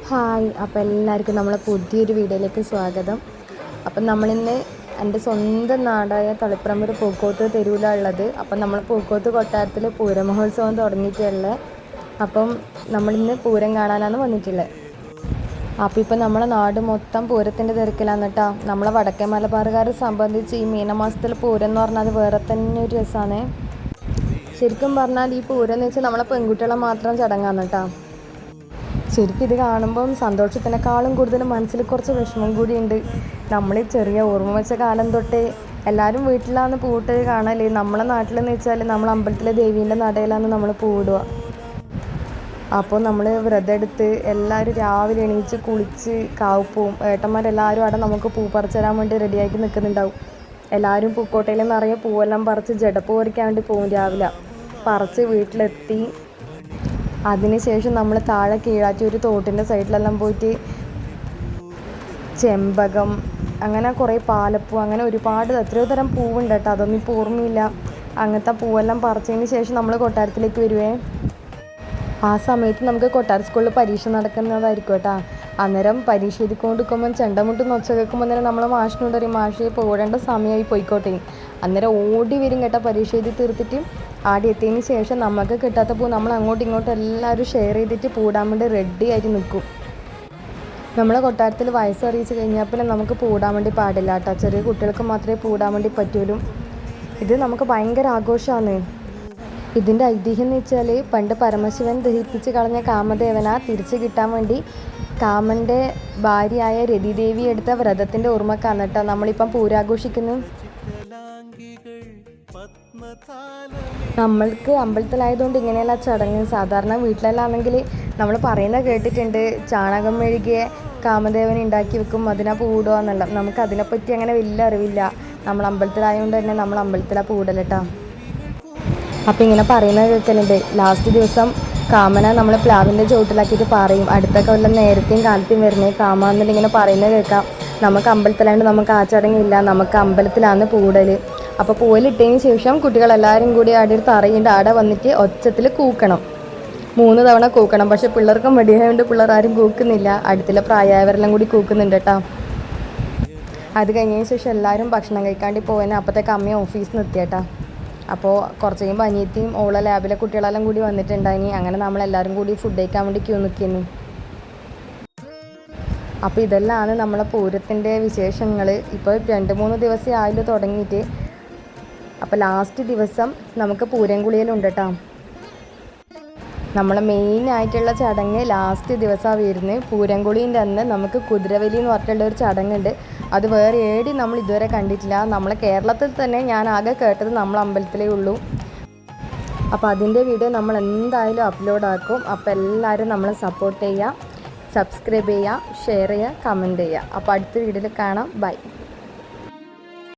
Hi, അപ്പോൾ എല്ലാവർക്കും നമ്മളെ പുതിയൊരു വീഡിയോയിലേക്ക് സ്വാഗതം. അപ്പം നമ്മളിന്ന് എൻ്റെ സ്വന്തം നാടായ തളിപ്പറമ്പ് പൂക്കോട്ട് തെരുവിലാണ് ഉള്ളത്. അപ്പം നമ്മൾ പൂക്കോട്ട് കൊട്ടാരത്തിൽ പൂരമഹോത്സവം തുടങ്ങിയിട്ടുള്ളത്. അപ്പം നമ്മളിന്ന് പൂരം കാണാനാണ് വന്നിട്ടുള്ളത്. അപ്പോൾ ഇപ്പം നമ്മളെ നാട് മൊത്തം പൂരത്തിൻ്റെ തിരക്കിലാണ് കേട്ടോ. നമ്മളെ വടക്കേ മലബാറുകാരെ സംബന്ധിച്ച് ഈ മീനമാസത്തിൽ പൂരം എന്ന് പറഞ്ഞാൽ അത് വേറെ തന്നെ ഒരു രസമാണ്. ശരിക്കും പറഞ്ഞാൽ ഈ പൂരം എന്ന് വെച്ചാൽ നമ്മളെ പെൺകുട്ടികളെ മാത്രം ചടങ്ങാണ് കേട്ടോ. ശരിക്കും ഇത് കാണുമ്പം സന്തോഷത്തിനേക്കാളും കൂടുതൽ മനസ്സിൽ കുറച്ച് വിഷമം കൂടിയുണ്ട്. നമ്മൾ ചെറിയ ഓർമ്മ വെച്ച കാലം തൊട്ടേ എല്ലാവരും വീട്ടിലാണ് പൂട്ട് കാണൽ. നമ്മളെ നാട്ടിലെന്ന് വെച്ചാൽ നമ്മൾ അമ്പലത്തിലെ ദേവീൻ്റെ നടയിലാണ് നമ്മൾ പൂടുക. അപ്പോൾ നമ്മൾ വ്രതം എടുത്ത് എല്ലാവരും രാവിലെ എണീച്ച് കുളിച്ച് കാവുപ്പോവും. ഏട്ടന്മാരെല്ലാവരും അവിടെ നമുക്ക് പൂ പറിച്ചു തരാൻ വേണ്ടി റെഡിയാക്കി നിൽക്കുന്നുണ്ടാവും. എല്ലാവരും പൂക്കോട്ടയിൽ നിറയെ പൂവെല്ലാം പറിച്ച് ജടപ്പൂ പറിക്കാൻ വേണ്ടി പോകും. രാവിലെ പറിച്ച് വീട്ടിലെത്തി അതിനുശേഷം നമ്മൾ താഴെ കീഴാറ്റൂർ തോട്ടിൻ്റെ സൈഡിലെല്ലാം പോയിട്ട് ചെമ്പകം, അങ്ങനെ കുറേ പാലപ്പൂ, അങ്ങനെ ഒരുപാട് എത്രയോ തരം പൂവുണ്ട് കേട്ടോ. അതൊന്നും ഇപ്പോൾ ഓർമ്മയില്ല. അങ്ങനത്തെ പൂവെല്ലാം പറിച്ചതിന് ശേഷം നമ്മൾ കൊട്ടാരത്തിലേക്ക് വരുവേ. ആ സമയത്ത് നമുക്ക് കൊട്ടാര സ്കൂളിൽ പരീക്ഷ നടക്കുന്നതായിരിക്കും കേട്ടോ. അന്നേരം പരീക്ഷ എഴുതിക്കൊണ്ടിരിക്കുമ്പം ചെണ്ടമുട്ട് നൊച്ച കേൾക്കുമ്പോൾ അന്നേരം നമ്മൾ മാഷിനോട് പറയും, മാഷെ പോകേണ്ട സമയമായി പോയിക്കോട്ടെ. അന്നേരം ഓടി വരും കേട്ടോ. പരീക്ഷ എഴുതി തീർത്തിട്ട് ആടി എത്തിയതിന് ശേഷം നമുക്ക് കിട്ടാത്ത പൂ നമ്മൾ അങ്ങോട്ടും ഇങ്ങോട്ടും എല്ലാവരും ഷെയർ ചെയ്തിട്ട് പൂടാൻ വേണ്ടി റെഡി ആയിട്ട് നിൽക്കും. നമ്മളെ കൊട്ടാരത്തിൽ വയസ്സറിയിച്ച് കഴിഞ്ഞാൽ പിന്നെ നമുക്ക് പൂടാൻ വേണ്ടി പാടില്ല കേട്ടോ. ചെറിയ കുട്ടികൾക്ക് മാത്രമേ പൂടാൻ വേണ്ടി പറ്റുള്ളൂ. ഇത് നമുക്ക് ഭയങ്കര ആഘോഷമാണ്. ഇതിൻ്റെ ഐതിഹ്യം എന്ന് വെച്ചാൽ പണ്ട് പരമശിവൻ ദഹിപ്പിച്ച് കളഞ്ഞ കാമദേവന തിരിച്ചു കിട്ടാൻ വേണ്ടി കാമൻ്റെ ഭാര്യയായ രതിദേവി എടുത്ത വ്രതത്തിൻ്റെ ഓർമ്മക്കാണ് കേട്ടോ നമ്മളിപ്പം പൂരാഘോഷിക്കുന്നു. നമ്മൾക്ക് അമ്പലത്തിലായതുകൊണ്ട് ഇങ്ങനെയല്ല ചടങ്ങ്. സാധാരണ വീട്ടിലെല്ലാണെങ്കിൽ നമ്മൾ പറയുന്നത് കേട്ടിട്ടുണ്ട്, ചാണകം മെഴുകിയ കാമദേവൻ ഉണ്ടാക്കി വെക്കും, അതിനാ പൂടുക എന്നല്ല. നമുക്ക് അതിനെപ്പറ്റി അങ്ങനെ വലിയ അറിവില്ല. നമ്മൾ അമ്പലത്തിലായതുകൊണ്ട് തന്നെ നമ്മൾ അമ്പലത്തിലാണ് പൂടൽ കേട്ടോ. അപ്പം ഇങ്ങനെ പറയുന്നത് കേൾക്കലുണ്ട്. ലാസ്റ്റ് ദിവസം കാമന നമ്മൾ പ്ലാവിൻ്റെ ചുവട്ടിലാക്കിയിട്ട് പറയും, അടുത്ത കൊല്ലം നേരത്തെയും കാലത്തെയും വരുന്നേ കാമ എന്നിട്ട് ഇങ്ങനെ പറയുന്നത് കേൾക്കാം. നമുക്ക് അമ്പലത്തിലായതുകൊണ്ട് നമുക്ക് ആ ചടങ്ങില്ല, നമുക്ക് അമ്പലത്തിലാണ് പൂടൽ. അപ്പോൾ പൂവലിട്ടതിന് ശേഷം കുട്ടികളെല്ലാവരും കൂടി അവിടെ തറയുണ്ട്, അവിടെ വന്നിട്ട് ഒച്ചത്തിൽ കൂക്കണം. 3 തവണ കൂക്കണം. പക്ഷേ പിള്ളേർക്കും മടിയായതുകൊണ്ട് പിള്ളേർ ആരും കൂക്കുന്നില്ല. അടുത്തുള്ള പ്രായമായവരെല്ലാം കൂടി കൂക്കുന്നുണ്ട് കേട്ടോ. അത് കഴിഞ്ഞതിന് ശേഷം എല്ലാവരും ഭക്ഷണം കഴിക്കാണ്ടി പോകാൻ അപ്പോഴത്തേക്ക് അമ്മയും ഓഫീസിൽ നിന്ന് എത്തിയേട്ടാ. അപ്പോൾ കുറച്ച് കഴിയുമ്പോൾ അനിയത്തിയും ഓളെ ലാബിലെ കുട്ടികളെല്ലാം കൂടി വന്നിട്ടുണ്ടായിനി. അങ്ങനെ നമ്മളെല്ലാവരും കൂടി ഫുഡ് കഴിക്കാൻ വേണ്ടി ക്യൂ നിൽക്കുന്നു. അപ്പോൾ ഇതെല്ലാമാണ് നമ്മളെ പൂരത്തിൻ്റെ വിശേഷങ്ങൾ. ഇപ്പോൾ 2-3 ദിവസം ആയാലും തുടങ്ങിയിട്ട്. അപ്പോൾ ലാസ്റ്റ് ദിവസം നമുക്ക് പൂരം കുളിയലുണ്ട് കേട്ടോ. നമ്മളെ മെയിനായിട്ടുള്ള ചടങ്ങ് ലാസ്റ്റ് ദിവസമാണ് വരുന്നത്. പൂരം കുളീൻ്റെ അന്ന് നമുക്ക് കുതിരവലി എന്ന് പറഞ്ഞിട്ടുള്ള ഒരു ചടങ്ങുണ്ട്. അത് വേറെ ഏടി നമ്മൾ ഇതുവരെ കണ്ടിട്ടില്ല. നമ്മളെ കേരളത്തിൽ തന്നെ ഞാൻ ആകെ കേട്ടത് നമ്മൾ അമ്പലത്തിലേ ഉള്ളൂ. അപ്പോൾ അതിൻ്റെ വീഡിയോ നമ്മൾ എന്തായാലും അപ്ലോഡ് ആക്കും. അപ്പോൾ എല്ലാവരും നമ്മളെ സപ്പോർട്ട് ചെയ്യുക, സബ്സ്ക്രൈബ് ചെയ്യുക, ഷെയർ ചെയ്യുക, കമൻറ്റ് ചെയ്യുക. അപ്പോൾ അടുത്ത വീഡിയോയിൽ കാണാം. ബൈ.